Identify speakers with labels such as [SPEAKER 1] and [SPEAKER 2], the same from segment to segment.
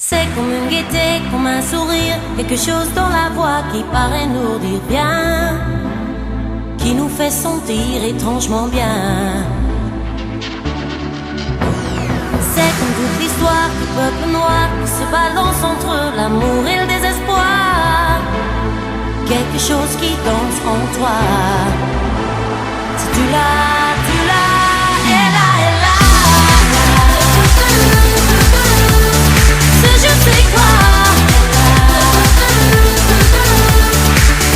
[SPEAKER 1] C'est comme une gaieté, comme un sourire, quelque chose dans la voix qui paraît nous dire bien, qui nous fait sentir étrangement bien. C'est comme toute l'histoire du peuple noir qui se balance entre l'amour et le désespoir, quelque chose qui danse en toi. Si tu l'as, elle a, elle a. Ce je sais quoi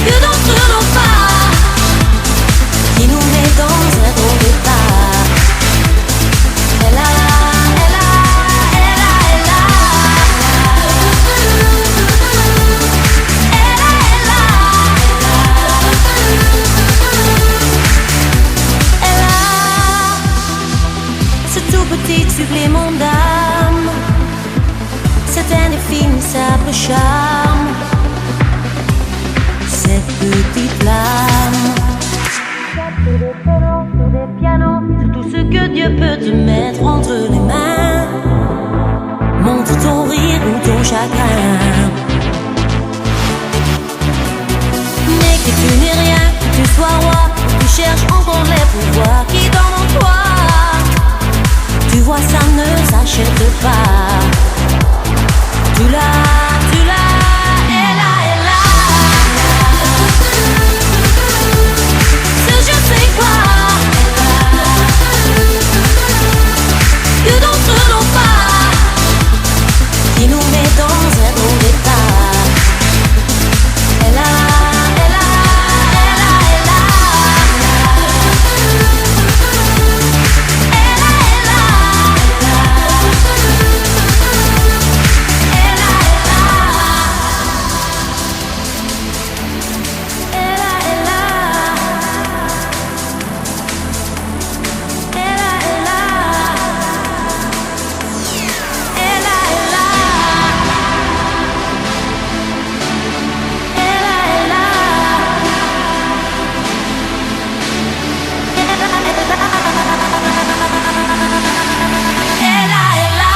[SPEAKER 1] que d'entre nos pas qui nous met dans un drôle d'état. Elle a, elle a, elle a, elle a. Elle a, elle a. Elle a ce tout petit supplément d'âme, cet indéfinissable charme, cette petite flamme. Sur des vélos, sur des pianos, sur tout ce que Dieu peut te mettre entre les mains. Montre ton rire ou ton chagrin, mais que tu n'es rien, que tu sois roi, que tu cherches encore les pouvoirs qui dorment en toi. Tu vois, ça ne s'achète pas. Tu l'as, elle a, elle a. Ce je sais quoi que d'entre nos pas qui nous met dans un drôle d'état. Elle a, elle a, elle a, elle a. Elle a, elle a.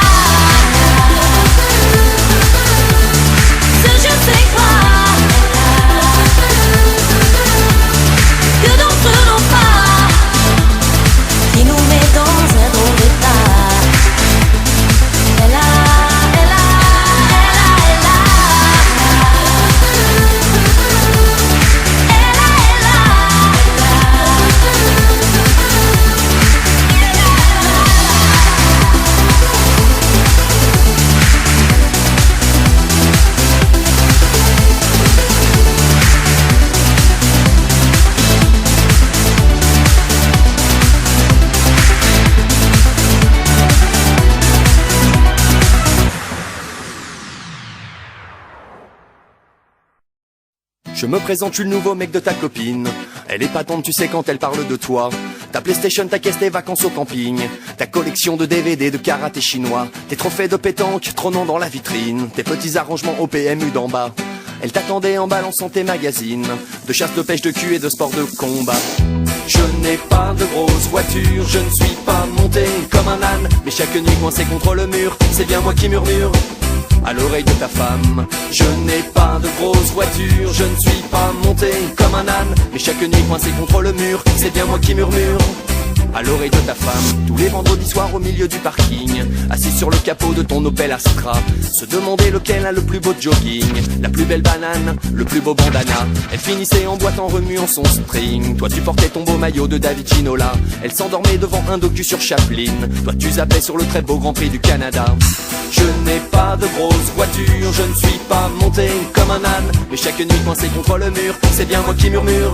[SPEAKER 2] Je me présente, je suis le nouveau mec de ta copine. Elle est patente, tu sais, quand elle parle de toi. Ta PlayStation, ta caisse, tes vacances au camping, ta collection de DVD de karaté chinois, tes trophées de pétanque trônant dans la vitrine, tes petits arrangements au PMU d'en bas. Elle t'attendait en balançant tes magazines de chasse, de pêche, de cul et de sport de combat. Je n'ai pas de grosse voiture, je ne suis pas monté comme un âne, mais chaque nuit coincé contre le mur, c'est bien moi qui murmure à l'oreille de ta femme. Je n'ai pas de grosse voiture, je ne suis pas monté comme un âne, mais chaque nuit coincé contre le mur, c'est bien moi qui murmure à l'oreille de ta femme. Tous les vendredis soirs au milieu du parking, assis sur le capot de ton Opel Astra, se demander lequel a le plus beau jogging, la plus belle banane, le plus beau bandana. Elle finissait en boîte en remuant son string, toi tu portais ton beau maillot de David Ginola. Elle s'endormait devant un docu sur Chaplin, toi tu zappais sur le très beau Grand Prix du Canada. Je n'ai pas de grosse voiture, je ne suis pas monté comme un âne, mais chaque nuit coincé contre le mur, c'est bien moi qui murmure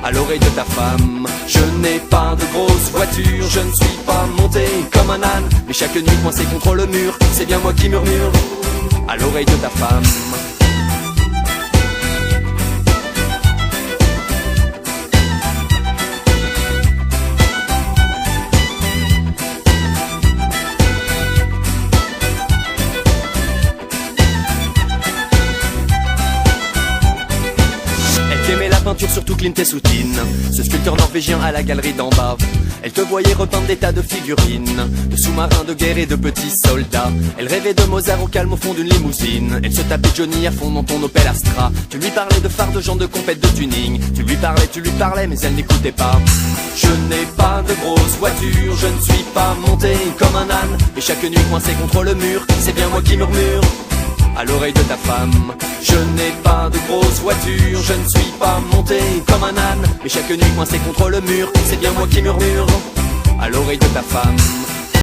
[SPEAKER 2] à l'oreille de ta femme. Je n'ai pas de grosse voiture, je ne suis pas monté comme un âne, mais chaque nuit coincé contre le mur, c'est bien moi qui murmure à l'oreille de ta femme. peintures sur tout Clint Eastwood. Ce sculpteur norvégien à la galerie d'en bas. Elle te voyait repeindre des tas de figurines, de sous-marins de guerre et de petits soldats. Elle rêvait de Mozart au calme au fond d'une limousine. Elle se tapait Johnny à fond dans ton Opel Astra. Tu lui parlais de phares, de gens de compète, de tuning. Tu lui parlais, mais elle n'écoutait pas. Je n'ai pas de grosse voiture, je ne suis pas monté comme un âne. Et chaque nuit coincé contre le mur, c'est bien moi qui murmure à l'oreille de ta femme. Je n'ai pas de grosse voiture, je ne suis pas monté comme un âne. Mais chaque nuit coincé contre le mur, c'est bien moi qui murmure à l'oreille de ta femme.